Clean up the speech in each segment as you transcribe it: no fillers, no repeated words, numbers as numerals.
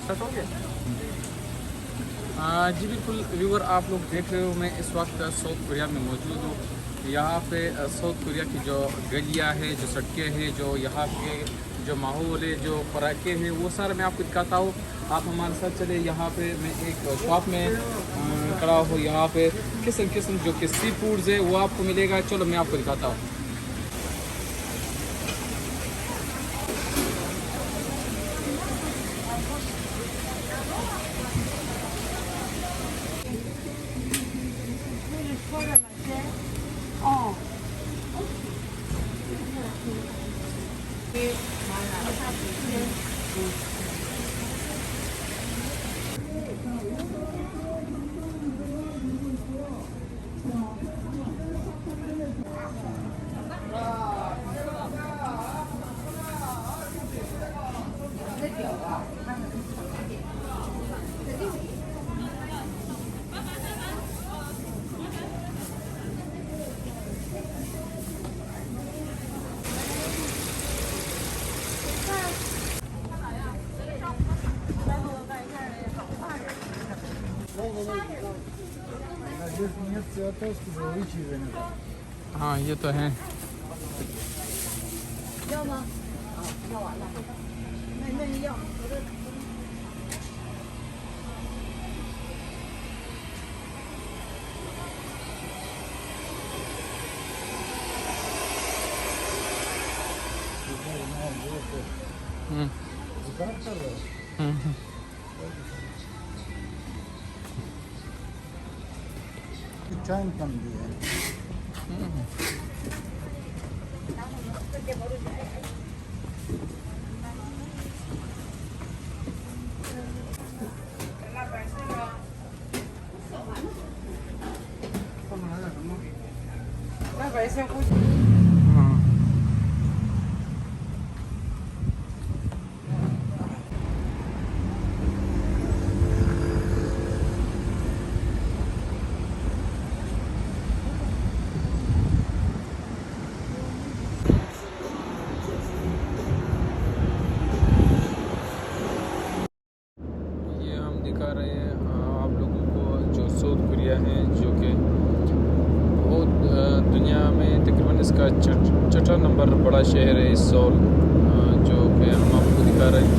जी बिल्कुल व्यूवर, आप लोग देख रहे हो मैं इस वक्त साउथ कोरिया में मौजूद हूँ। यहाँ पे साउथ कोरिया की जो गलियाँ हैं, जो सड़कें हैं, जो यहाँ के जो माहौल है, जो पराके हैं, वो सारा मैं आपको दिखाता हूँ। आप हमारे साथ चले। यहाँ पे मैं एक शॉप में खड़ा हूँ। यहाँ पे किस्म किस्म जो कि सी फूड्स है वो आपको मिलेगा। चलो मैं आपको दिखाता हूँ। हाँ ये तो है। Time कम दिया है। दिखा रहे हैं आप लोगों को जो साउथ कोरिया है, जो कि बहुत दुनिया में तकरीबन इसका छठा नंबर बड़ा शहर है सोल, जो कि हम आपको दिखा रहे हैं।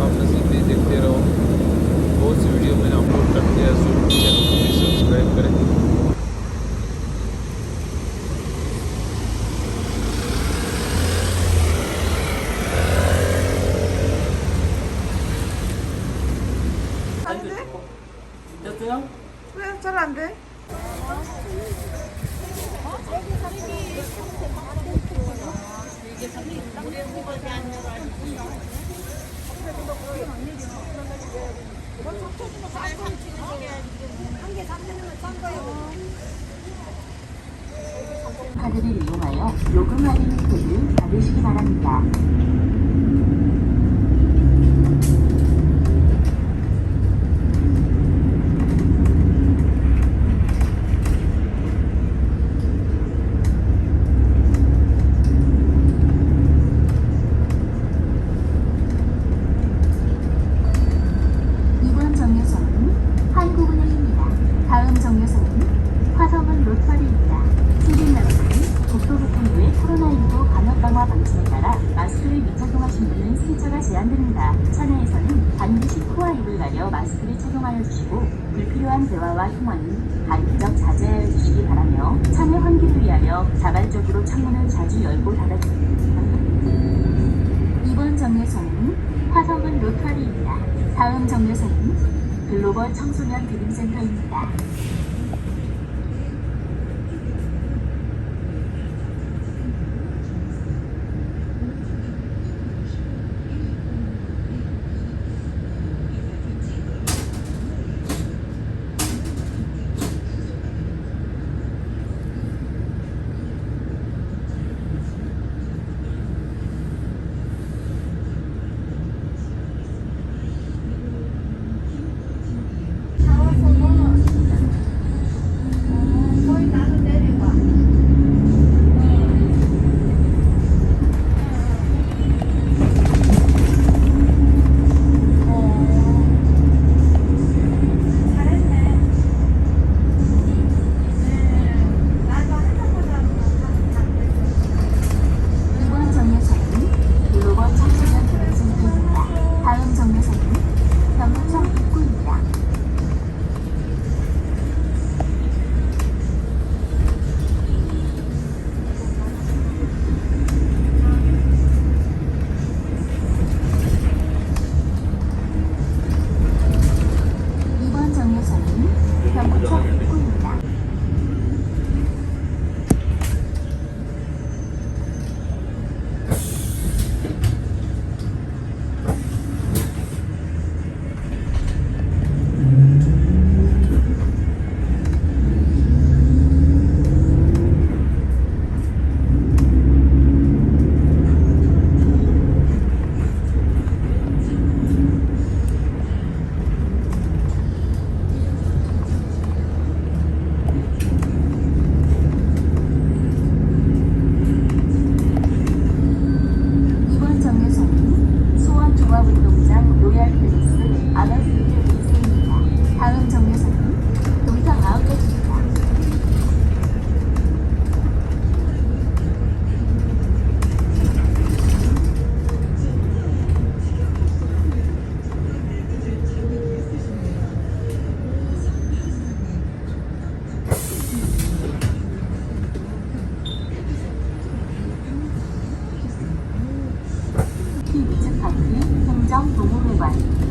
आप नज़दीक में देखते रहो। बहुत सी वीडियो मैंने अपलोड कर दिया है। चैनल को भी सब्सक्राइब करें। 왜 잘 안 돼? 카드를 이용하여 요금 할인 혜택을 받으시기 바랍니다. 이번 정류소는 한국은행입니다. 다음 정류소는 화성은 로터리입니다. 승객 여러분, 국토교통부의 코로나19 방역 강화 방침에 따라 마스크를 미착용하신 분은 승차가 제한됩니다. 차내에서는 반드시 코와 입을 가려 마스크를 착용하여 주시고 불필요한 대화와 흉화는 간헐적 자제하여 주시기 바라며 차내 환기를 위하여 자발적으로 창문을 자주 열고 닫아주십니다. 이번 정류소는 화성은 로터리입니다. 다음 정류소는 글로벌 청소년 드림센터입니다.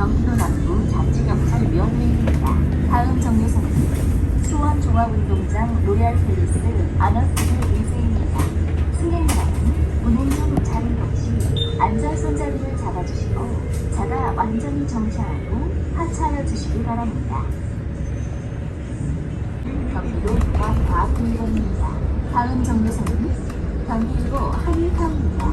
경기도 남부 자치경찰위원회입니다. 다음 정류소는 수원종합운동장 로얄팰리스 아너스트 2세입니다. 승객여러분, 운행중 자리로 시 안전 손잡이를 잡아주시고 차가 완전히 정차하고 하차하여 주시기 바랍니다. 경기도 과학공원입니다. 다음 정류소는 경기도 한일타운입니다.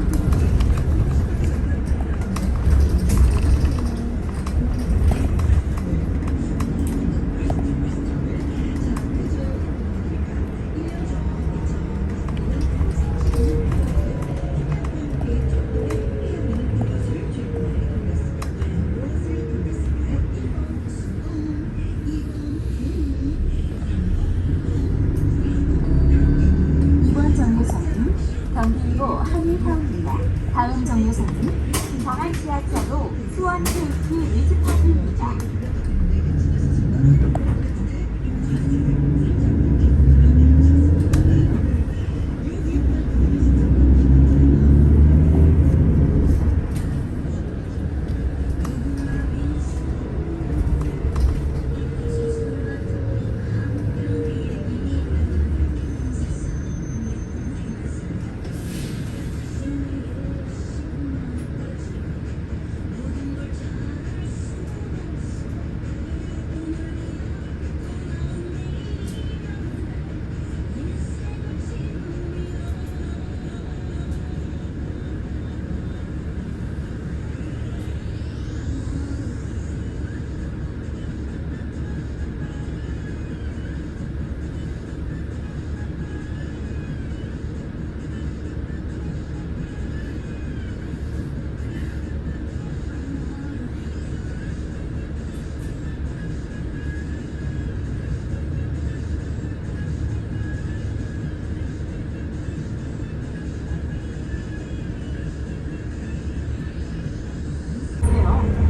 이번 정류소는 경기도 한일타운입니다. 다음 정류소는 광안 지하철로 수원 KT 리즈파크입니다.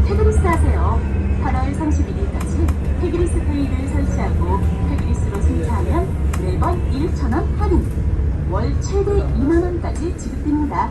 태그리스 하세요. 8월 31일까지 태그리스 페이를 설치하고 태그리스로 승차하면 매번 1,000원 할인, 월 최대 2만원까지 지급됩니다.